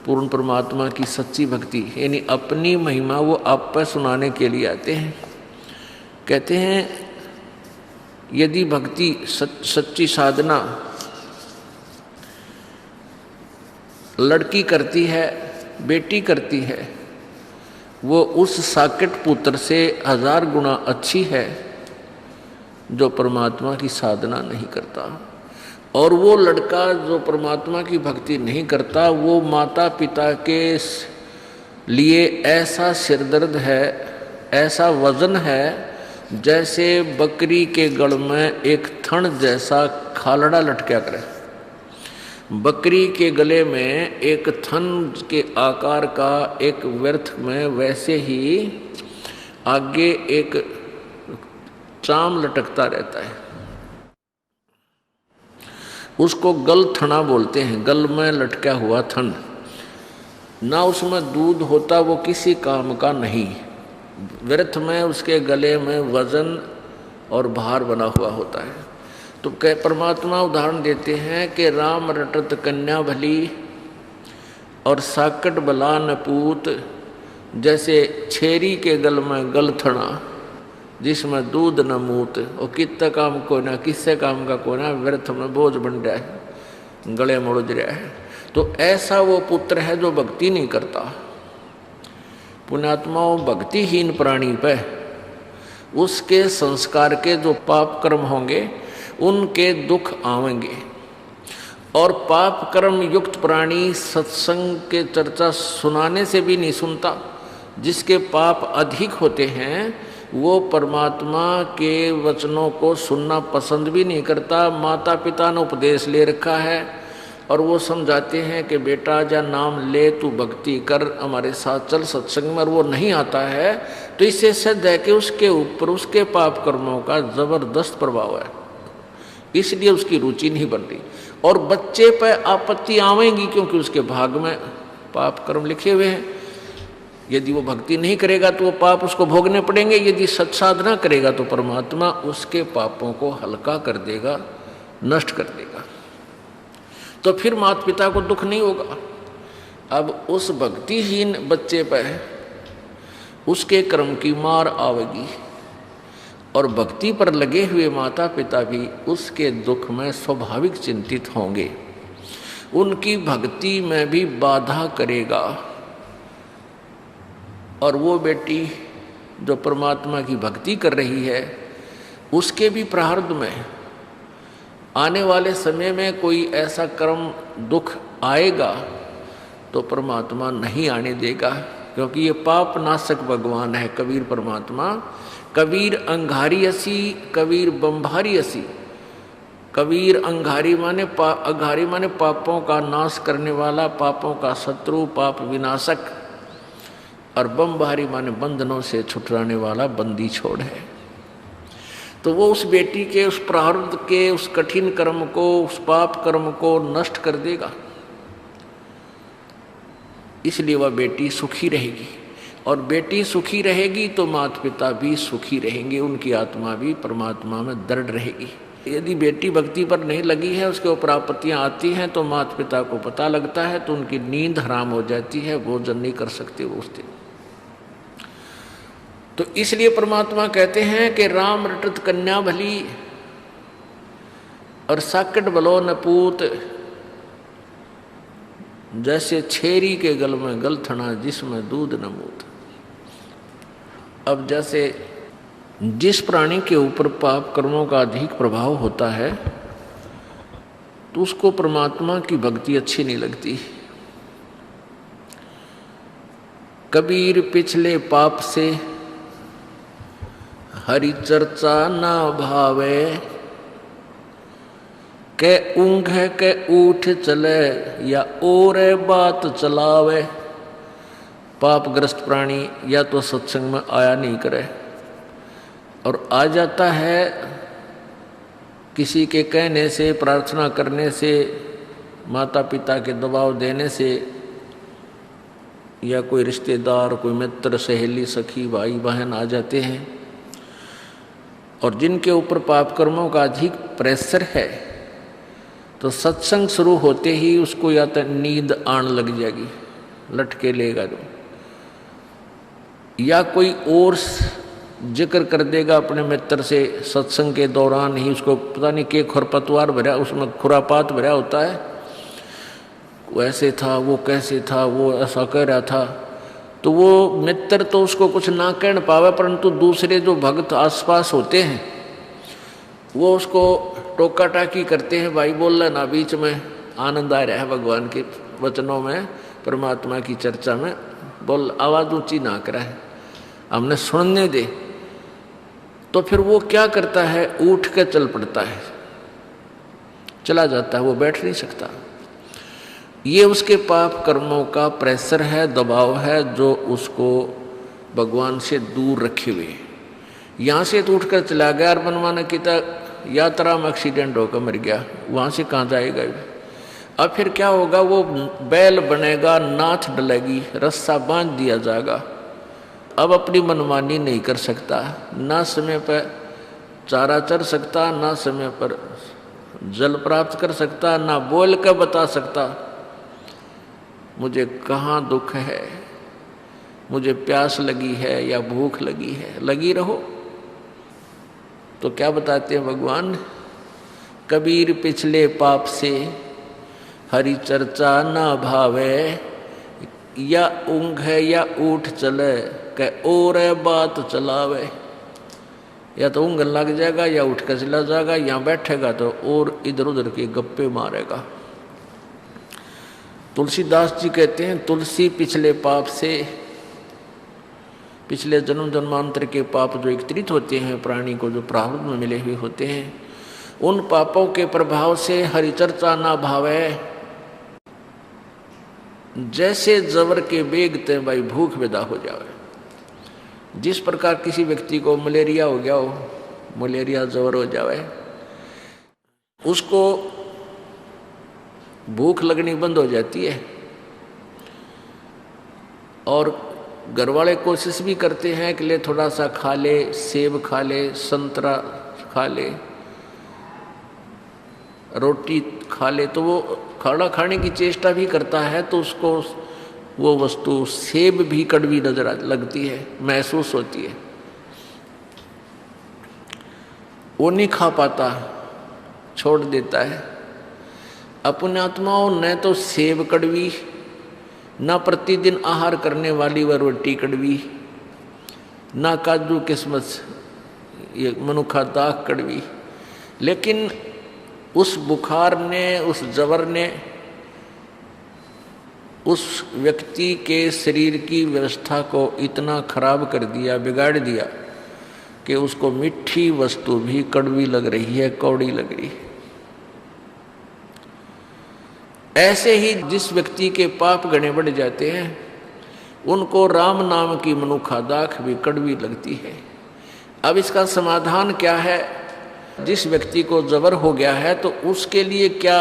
पूर्ण परमात्मा की सच्ची भक्ति, यानी अपनी महिमा वो आप पर सुनाने के लिए आते हैं। कहते हैं यदि भक्ति सच्ची साधना लड़की करती है, बेटी करती है, वो उस साकेत पुत्र से 1000 गुना अच्छी है जो परमात्मा की साधना नहीं करता। और वो लड़का जो परमात्मा की भक्ति नहीं करता, वो माता पिता के लिए ऐसा सिरदर्द है, ऐसा वजन है, जैसे बकरी के गल में एक थन जैसा खालड़ा लटका करे। बकरी के गले में एक थन के आकार का एक व्यर्थ में वैसे ही आगे एक चाम लटकता रहता है। उसको गल थना बोलते हैं, गल में लटका हुआ थन। ना उसमें दूध होता, वो किसी काम का नहीं। व्यर्थ में उसके गले में वजन और भार बना हुआ होता है। तो परमात्मा उदाहरण देते हैं कि राम रटत कन्या भली और साकट बला नपूत, जैसे छेरी के गल में गल थना जिसमें दूध न मूत, और कितना काम को ना, किससे काम का को ना, व्यर्थ में बोझ बन रहा है, गले में उलझ रहा है। तो ऐसा वो पुत्र है जो भक्ति नहीं करता। पुण्यात्माओं, भक्तिहीन प्राणी पे उसके संस्कार के जो पाप कर्म होंगे उनके दुख आवेंगे। और पाप कर्म युक्त प्राणी सत्संग के चर्चा सुनाने से भी नहीं सुनता। जिसके पाप अधिक होते हैं वो परमात्मा के वचनों को सुनना पसंद भी नहीं करता। माता पिता ने उपदेश ले रखा है और वो समझाते हैं कि बेटा जा नाम ले, तू भक्ति कर, हमारे साथ चल सत्संग में, और वो नहीं आता है, तो इससे सिद्ध है कि उसके ऊपर उसके पाप कर्मों का जबरदस्त प्रभाव है, इसलिए उसकी रुचि नहीं बन रही। और बच्चे पर आपत्ति आवेंगी क्योंकि उसके भाग में पाप कर्म लिखे हुए हैं। यदि वो भक्ति नहीं करेगा तो वो पाप उसको भोगने पड़ेंगे। यदि सत्साधना करेगा तो परमात्मा उसके पापों को हल्का कर देगा, नष्ट कर देगा, तो फिर माता पिता को दुख नहीं होगा। अब उस भक्तिहीन बच्चे पर उसके कर्म की मार आवेगी और भक्ति पर लगे हुए माता पिता भी उसके दुख में स्वाभाविक चिंतित होंगे, उनकी भक्ति में भी बाधा करेगा। और वो बेटी जो परमात्मा की भक्ति कर रही है उसके भी प्रारब्ध में आने वाले समय में कोई ऐसा कर्म दुख आएगा तो परमात्मा नहीं आने देगा, क्योंकि ये पाप नाशक भगवान है कबीर परमात्मा। कबीर अंगारी असी, कबीर बम्भारी असी। कबीर अंगारी माने पापों का नाश करने वाला, पापों का शत्रु, पाप विनाशक, और बम्भारी माने बंधनों से छुटराने वाला, बंदी छोड़ है। तो वो उस बेटी के उस प्रारब्ध के उस कठिन कर्म को, उस पाप कर्म को नष्ट कर देगा, इसलिए वह बेटी सुखी रहेगी। और बेटी सुखी रहेगी तो माता पिता भी सुखी रहेंगे, उनकी आत्मा भी परमात्मा में दृढ़ रहेगी। यदि बेटी भक्ति पर नहीं लगी है, उसके ऊपर आपत्तियां आती हैं, तो माता पिता को पता लगता है, तो उनकी नींद हराम हो जाती है, भोजन नहीं कर सकते वो उस दिन। तो इसलिए परमात्मा कहते हैं कि राम रटत कन्या भली और साकट बलो नपूत, जैसे छेरी के गल में गल थना जिसमें दूध न मूत। अब जैसे जिस प्राणी के ऊपर पाप कर्मों का अधिक प्रभाव होता है तो उसको परमात्मा की भक्ति अच्छी नहीं लगती। कबीर पिछले पाप से हरि चर्चा ना भावे, के ऊँघ के उठ चले या और बात चलावे। पापग्रस्त प्राणी या तो सत्संग में आया नहीं करे, और आ जाता है किसी के कहने से, प्रार्थना करने से, माता पिता के दबाव देने से, या कोई रिश्तेदार, कोई मित्र, सहेली, सखी, भाई बहन आ जाते हैं, और जिनके ऊपर पाप कर्मों का अधिक प्रेशर है, तो सत्संग शुरू होते ही उसको या तो नींद आने लग जाएगी, लटके लेगा जो, या कोई और जिक्र कर देगा अपने मित्र से सत्संग के दौरान ही, उसको पता नहीं के खरपतवार भरा, उसमें खुरापात भरा होता है, वो ऐसे था, वो कैसे था, वो ऐसा कह रहा था, तो वो मित्र तो उसको कुछ ना कह पावे, परंतु दूसरे जो भक्त आसपास होते हैं वो उसको टोका टाकी करते हैं, भाई बोल रहा ना बीच में, आनंद आ रहा है भगवान के वचनों में, परमात्मा की चर्चा में, बोल आवाज़ ऊंची ना कराए, हमने सुनने दे। तो फिर वो क्या करता है, उठ के चल पड़ता है, चला जाता है, वो बैठ नहीं सकता। ये उसके पाप कर्मों का प्रेशर है, दबाव है, जो उसको भगवान से दूर रखे हुए। यहाँ से तो उठकर चला गया और मनमाना की यात्रा में एक्सीडेंट होकर मर गया, वहाँ से कहाँ जाएगा। अब फिर क्या होगा, वो बैल बनेगा, नाथ डलेगी, रस्सा बांध दिया जाएगा, अब अपनी मनमानी नहीं कर सकता, ना समय पर चारा चर सकता, ना समय पर जल प्राप्त कर सकता, ना बोल कर बता सकता मुझे कहाँ दुख है, मुझे प्यास लगी है या भूख लगी है। लगी रहो। तो क्या बताते हैं भगवान, कबीर पिछले पाप से हरि चर्चा ना भावे, या ऊँघ है या उठ चले के और बात चलावे। या तो ऊँघ लग जाएगा या उठ कर चला जाएगा, या बैठेगा तो और इधर उधर के गप्पे मारेगा। तुलसीदास जी कहते हैं, तुलसी पिछले पाप से, पिछले जन्म जन्मांतर के पाप जो एकत्रित होते हैं प्राणी को, जो प्रारब्ध में मिले हुए होते हैं, उन पापों के प्रभाव से हरिचर्चा ना भावे। जैसे जबर के बेगते भाई भूख विदा हो जावे। जिस प्रकार किसी व्यक्ति को मलेरिया हो गया हो, मलेरिया जबर हो जावे, उसको भूख लगनी बंद हो जाती है, और घर वाले कोशिश भी करते हैं कि ले थोड़ा सा खा ले, सेब खा ले, संतरा खा ले, रोटी खा ले, तो वो खाना खाने की चेष्टा भी करता है, तो उसको वो वस्तु सेब भी कड़वी नजर लगती है, महसूस होती है, वो नहीं खा पाता, छोड़ देता है। अपने आत्माओं न तो सेब कड़वी, ना प्रतिदिन आहार करने वाली वह रोटी कड़वी, ना काजू किस्मत ये मनुखा दाख कड़वी, लेकिन उस बुखार ने, उस जबर ने उस व्यक्ति के शरीर की व्यवस्था को इतना खराब कर दिया, बिगाड़ दिया कि उसको मीठी वस्तु भी कड़वी लग रही है, कौड़ी लग रही है। ऐसे ही जिस व्यक्ति के पाप गणे बढ़ जाते हैं, उनको राम नाम की मनुखा दाख भी कड़वी लगती है। अब इसका समाधान क्या है? जिस व्यक्ति को जबर हो गया है तो उसके लिए क्या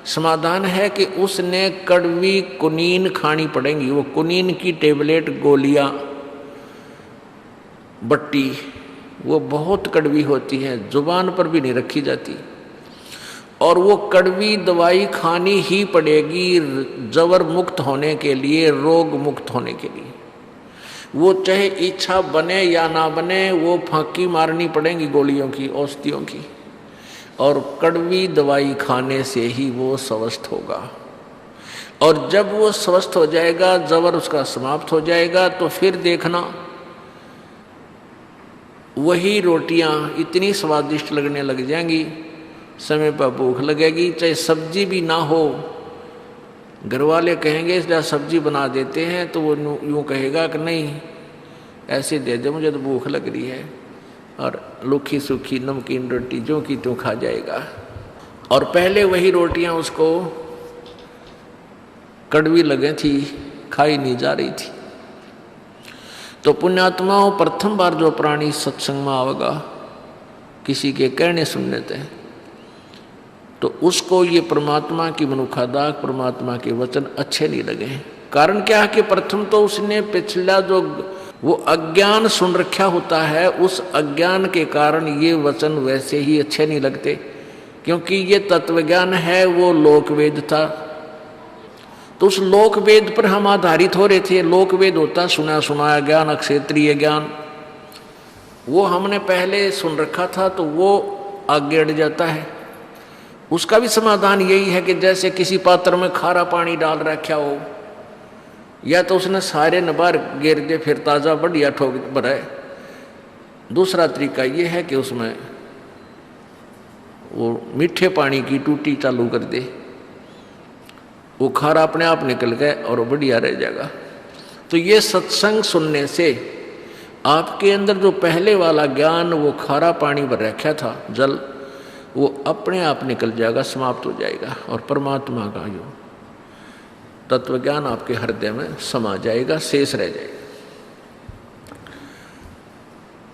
समाधान है कि उसने कड़वी कुनीन खानी पड़ेगी। वो कुनीन की टेबलेट, गोलियां, बट्टी, वो बहुत कड़वी होती है, जुबान पर भी नहीं रखी जाती, और वो कड़वी दवाई खानी ही पड़ेगी जबर मुक्त होने के लिए, रोग मुक्त होने के लिए। वो चाहे इच्छा बने या ना बने, वो फांकी मारनी पड़ेगी गोलियों की, औषधियों की, और कड़वी दवाई खाने से ही वो स्वस्थ होगा। और जब वो स्वस्थ हो जाएगा, जबर उसका समाप्त हो जाएगा, तो फिर देखना वही रोटियां इतनी स्वादिष्ट लगने लग जाएंगी, समय पर भूख लगेगी, चाहे सब्जी भी ना हो। घर वाले कहेंगे इसलिए सब्जी बना देते हैं, तो वो यूँ कहेगा कि नहीं ऐसे दे दे, मुझे तो भूख लग रही है, और लूखी सूखी नमकीन रोटी जो की त्यों खा जाएगा। और पहले वही रोटियां उसको कड़वी लगे थी, खाई नहीं जा रही थी। तो पुण्यात्माओं, प्रथम बार जो प्राणी सत्संग में आवेगा, किसी के कहने सुनने थे, तो उसको ये परमात्मा की मनुखा दाख, परमात्मा के वचन अच्छे नहीं लगे। कारण क्या है कि प्रथम तो उसने पिछला जो वो अज्ञान सुन रखा होता है, उस अज्ञान के कारण ये वचन वैसे ही अच्छे नहीं लगते, क्योंकि ये तत्वज्ञान है, वो लोकवेद था, तो उस लोक वेद पर हम आधारित हो रहे थे। लोक वेद होता सुना सुनाया ज्ञान, अक्षेत्रीय ज्ञान, वो हमने पहले सुन रखा था तो वो आगे अड़ जाता है। उसका भी समाधान यही है कि जैसे किसी पात्र में खारा पानी डाल रखा हो, या तो उसने सारे नबार गिर दे फिर ताज़ा बढ़िया ठोक भराए। दूसरा तरीका ये है कि उसमें वो मीठे पानी की टूटी चालू कर दे, वो खारा अपने आप निकल गए और बढ़िया रह जाएगा। तो ये सत्संग सुनने से आपके अंदर जो पहले वाला ज्ञान, वो खारा पानी भर रखा था जल, वो अपने आप निकल जाएगा, समाप्त हो जाएगा, और परमात्मा का जो तत्व ज्ञान आपके हृदय में समा जाएगा, शेष रह जाएगा।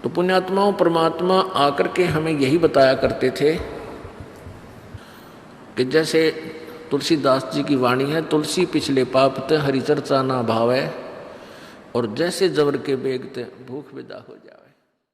तो पुण्यात्माओं, परमात्मा आकर के हमें यही बताया करते थे कि जैसे तुलसीदास जी की वाणी है, तुलसी पिछले पापते हरि चर्चा ना भावे, और जैसे जबर के बेगते भूख विदा हो जावे।